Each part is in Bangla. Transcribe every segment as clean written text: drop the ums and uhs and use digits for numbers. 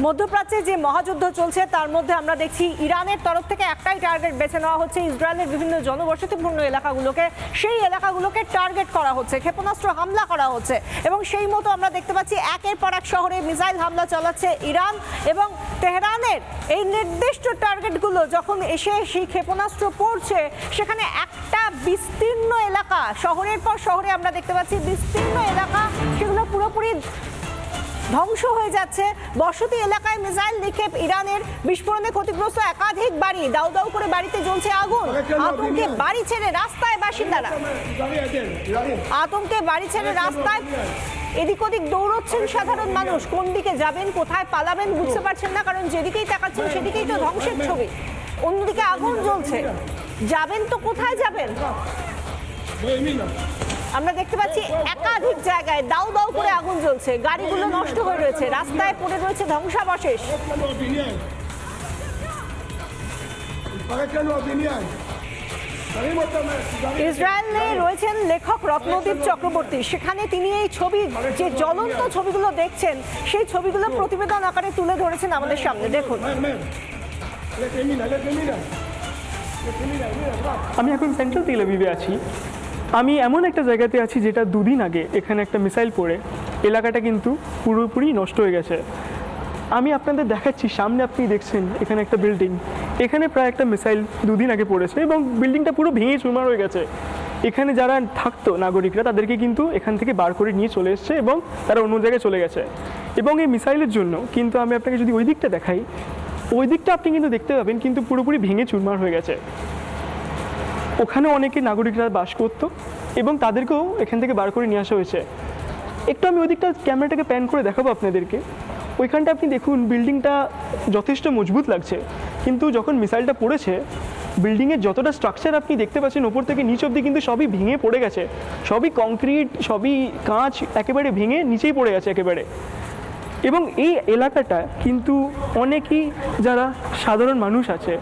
মধ্যপ্রাচ্যে যে মহাযুদ্ধ চলছে তার মধ্যে আমরা দেখছি ইরানের তরফ থেকে একটাই টার্গেট বেছে নেওয়া হচ্ছে ইসরায়েলের বিভিন্ন জনবসতিপূর্ণ এলাকাগুলোকে, সেই এলাকাগুলোকে টার্গেট করা হচ্ছে, ক্ষেপণাস্ত্র হামলা করা হচ্ছে এবং সেই মতো আমরা দেখতে পাচ্ছি একের পর এক শহরে মিসাইল হামলা চালাচ্ছে ইরান এবং তেহরানের এই নির্দিষ্ট টার্গেটগুলো যখন এসে সেই ক্ষেপণাস্ত্র পড়ছে সেখানে একটা বিস্তীর্ণ এলাকা, শহরের পর শহরে আমরা দেখতে পাচ্ছি বিস্তীর্ণ এলাকা, সেগুলো পুরোপুরি ধ্বংস হয়ে যাচ্ছে। বসতি এলাকায় মিসাইল নিক্ষেপ ইরানের, বিস্ফোরণে ক্ষতিগ্রস্ত একাধিক বাড়ি, দাউ দাউ করে বাড়িতে জ্বলছে আগুন, আতঙ্কে বাড়ি ছেড়ে রাস্তায় বাসিন্দারা, আতঙ্কে বাড়ি ছেড়ে রাস্তায় এদিক ওদিক দৌড়চ্ছেন সাধারণ মানুষ। কোন দিকে যাবেন, কোথায় পালাবেন বুঝতে পারছেন না, কারণ যেদিকেই তাকাচ্ছেন সেদিকেই তো ধ্বংসের ছবি, অন্যদিকে আগুন জ্বলছে, যাবেন তো কোথায় যাবেন? আমরা দেখতে পাচ্ছি একাধিক জায়গায় দাউ দাউ করে আগুন জ্বলছে, গাড়িগুলো নষ্ট হয়ে রয়েছে, রাস্তায় পড়ে রয়েছে ধ্বংসাবশেষ। ইসরায়েলে রয়েছেন লেখক রত্নদীপ চক্রবর্তী, সেখানে তিনি এই ছবি, যে জ্বলন্ত ছবিগুলো দেখছেন সেই ছবিগুলো প্রতিবেদন আকারে তুলে ধরেছেন আমাদের সামনে। দেখুন, আমি এখন সেন্ট্রাল তেল আভিভে আছি। আমি এমন একটা জায়গাতে আছি যেটা দুদিন আগে এখানে একটা মিসাইল পড়ে এলাকাটা কিন্তু পুরোপুরি নষ্ট হয়ে গেছে। আমি আপনাদের দেখাচ্ছি, সামনে আপনি দেখছেন এখানে একটা বিল্ডিং, এখানে প্রায় একটা মিসাইল দুদিন আগে পড়েছে এবং বিল্ডিংটা পুরো ভেঙে চুরমার হয়ে গেছে। এখানে যারা থাকতো নাগরিকরা তাদেরকে কিন্তু এখান থেকে বার করে নিয়ে চলে এসছে এবং তারা অন্য জায়গায় চলে গেছে। এবং এই মিসাইলের জন্য কিন্তু আমি আপনাকে যদি ওই দিকটা দেখাই, ওই দিকটা আপনি কিন্তু দেখতে পাবেন কিন্তু পুরোপুরি ভেঙে চুরমার হয়ে গেছে। ওখানে অনেকে নাগরিকরা বাস করতো এবং তাদেরকেও এখান থেকে বার করে নিয়ে আসা হয়েছে। একটু আমি ওই দিকটা ক্যামেরাটাকে প্যান করে দেখাবো আপনাদেরকে। ওইখানটা আপনি দেখুন, বিল্ডিংটা যথেষ্ট মজবুত লাগছে, কিন্তু যখন মিসাইলটা পড়েছে বিল্ডিংয়ের যতটা স্ট্রাকচার আপনি দেখতে পাচ্ছেন ওপর থেকে নিচ অবধি কিন্তু সবই ভেঙে পড়ে গেছে, সবই কংক্রিট, সবই কাঁচ একেবারে ভেঙে নিচেই পড়ে গেছে একেবারে। এবং এই এলাকাটা কিন্তু অনেকেই যারা সাধারণ মানুষ আছে,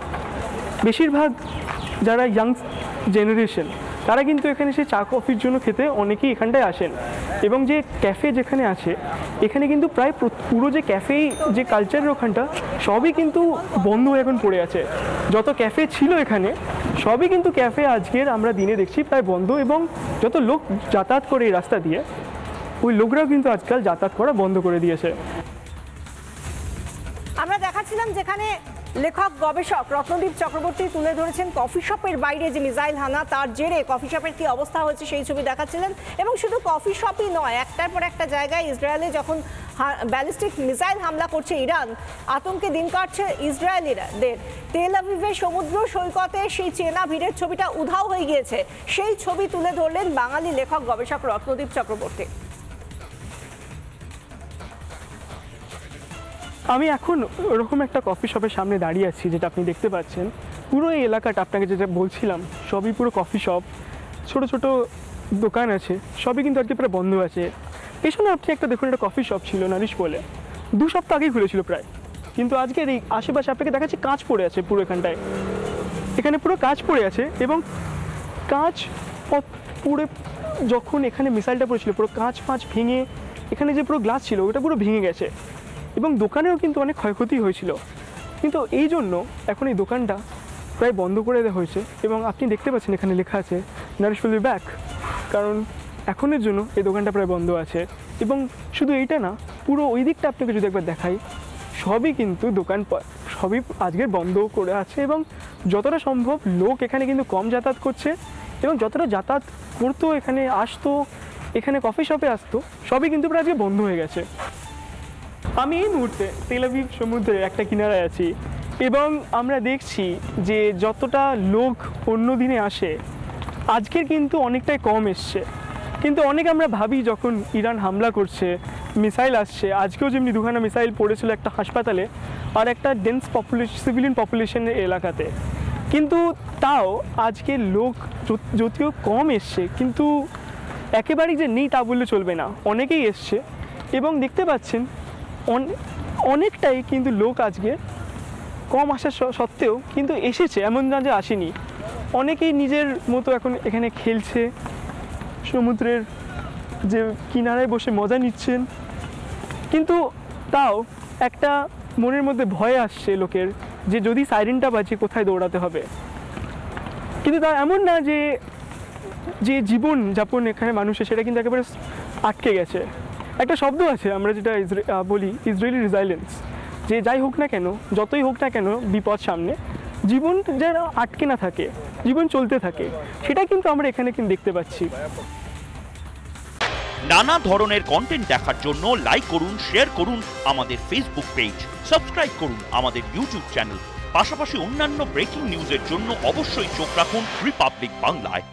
বেশিরভাগ যারা ইয়াং জেনারেশন, তারা কিন্তু এখানে সে চা কফির জন্য খেতে অনেকেই এখানটায় আসেন। এবং যে ক্যাফে যেখানে আছে এখানে কিন্তু প্রায় পুরো যে ক্যাফে, যে কালচারের ওখানটা সবই কিন্তু বন্ধ হয়ে এখন পড়ে আছে। যত ক্যাফে ছিল এখানে সবই কিন্তু ক্যাফে আজকের আমরা দিনে দেখছি প্রায় বন্ধ, এবং যত লোক যাতায়াত করে এই রাস্তা দিয়ে ওই লোকরাও কিন্তু আজকাল যাতায়াত করা বন্ধ করে দিয়েছে। আমরা দেখাচ্ছিলাম যেখানে লেখক গবেষক রত্নদীপ চক্রবর্তী তুলে ধরেছেন কফি শপের বাইরে যে মিসাইল হানা, তার জেরে কফি শপের কি অবস্থা হয়েছে সেই ছবি দেখাচ্ছিলেন। এবং শুধু কফি শপই নয়, একটার পর একটা জায়গায় ইসরায়েলে যখন ব্যালিস্টিক মিসাইল হামলা করছে ইরান, আতঙ্কে দিন কাটছে ইসরায়েলিদের। তেল আভিভের সমুদ্র সৈকতে সেই চেনা ভিড়ের ছবিটা উধাও হয়ে গিয়েছে, সেই ছবি তুলে ধরলেন বাঙালি লেখক গবেষক রত্নদীপ চক্রবর্তী। আমি এখন ওরকম একটা কফি শপের সামনে দাঁড়িয়ে আছি, যেটা আপনি দেখতে পাচ্ছেন। পুরো এই এলাকাটা আপনাকে যেটা বলছিলাম সবই পুরো কফি শপ, ছোট ছোট দোকান আছে, সবই কিন্তু আজকে প্রায় বন্ধ আছে। পেছনে আপনি একটা দেখুন, একটা কফি শপ ছিল নারিশ বলে, 2 সপ্তাহ আগেই খুলেছিল প্রায়, কিন্তু আজকের এই আশেপাশে আপনাকে দেখাচ্ছি কাঁচ পড়ে আছে পুরো এখানটায়, এখানে পুরো কাঁচ পড়ে আছে। এবং কাঁচ পুরো যখন এখানে মিসাইলটা পড়েছিল পুরো কাঁচ ভেঙে, এখানে যে পুরো গ্লাস ছিল ওটা পুরো ভেঙে গেছে এবং দোকানেও কিন্তু অনেক ক্ষয়ক্ষতি হয়েছিল। কিন্তু এই জন্য এখন এই দোকানটা প্রায় বন্ধ করে দেওয়া হয়েছে এবং আপনি দেখতে পাচ্ছেন এখানে লেখা আছে নারিশ উইল বি ব্যাক, কারণ এখনের জন্য এই দোকানটা প্রায় বন্ধ আছে। এবং শুধু এইটা না, পুরো ওই দিকটা আপনাকে যদি একবার দেখাই, সবই কিন্তু দোকান সবই আজকের বন্ধ করে আছে এবং যতটা সম্ভব লোক এখানে কিন্তু কম যাতায়াত করছে এবং যতটা যাতায়াত করতো, এখানে আসতো, এখানে কফি শপে আসতো, সবই কিন্তু প্রায় আজকে বন্ধ হয়ে গেছে। আমি এই মুহূর্তে তেল আভিভ সমুদ্রের একটা কিনারায় আছি এবং আমরা দেখছি যে যতটা লোক অন্য দিনে আসে আজকের কিন্তু অনেকটাই কম এসছে। কিন্তু অনেক আমরা ভাবি যখন ইরান হামলা করছে, মিসাইল আসছে, আজকেও যেমনি 2খানা মিসাইল পড়েছিল একটা হাসপাতালে আর একটা ডেন্স সিভিলিয়ান পপুলেশনের এলাকাতে, কিন্তু তাও আজকে লোক যদিও কম এসছে কিন্তু একেবারেই যে নেই তা বললে চলবে না, অনেকেই এসছে এবং দেখতে পাচ্ছেন অনেকটাই কিন্তু লোক আজকে কম আসা সত্ত্বেও কিন্তু এসেছে, এমন না যে আসেনি। অনেকেই নিজের মতো এখন এখানে খেলছে, সমুদ্রের যে কিনারায় বসে মজা নিচ্ছেন, কিন্তু তাও একটা মনের মধ্যে ভয় আসছে লোকের যে যদি সাইরেনটা বাজে কোথায় দৌড়াতে হবে। কিন্তু তা এমন না যে যে জীবন যাপন এখানে মানুষের সেটা কিন্তু একেবারে আটকে গেছে। একটা শব্দ আছে আমরা যেটা বলি ইসরায়েলি রিজাইলেন্স, যে যাই হোক না কেন, যতই হোক না কেন বিপদ সামনে, জীবন যেন আটকে না থাকে, জীবন চলতে থাকে, সেটা কিন্তু আমরা এখানে কিন্তু দেখতে পাচ্ছি। নানা ধরনের কন্টেন্ট দেখার জন্য লাইক করুন, শেয়ার করুন আমাদের ফেসবুক পেজ, সাবস্ক্রাইব করুন আমাদের ইউটিউব চ্যানেল। পাশাপাশি অন্যান্য ব্রেকিং নিউজের জন্য অবশ্যই চোখ রাখুন রিপাবলিক বাংলায়।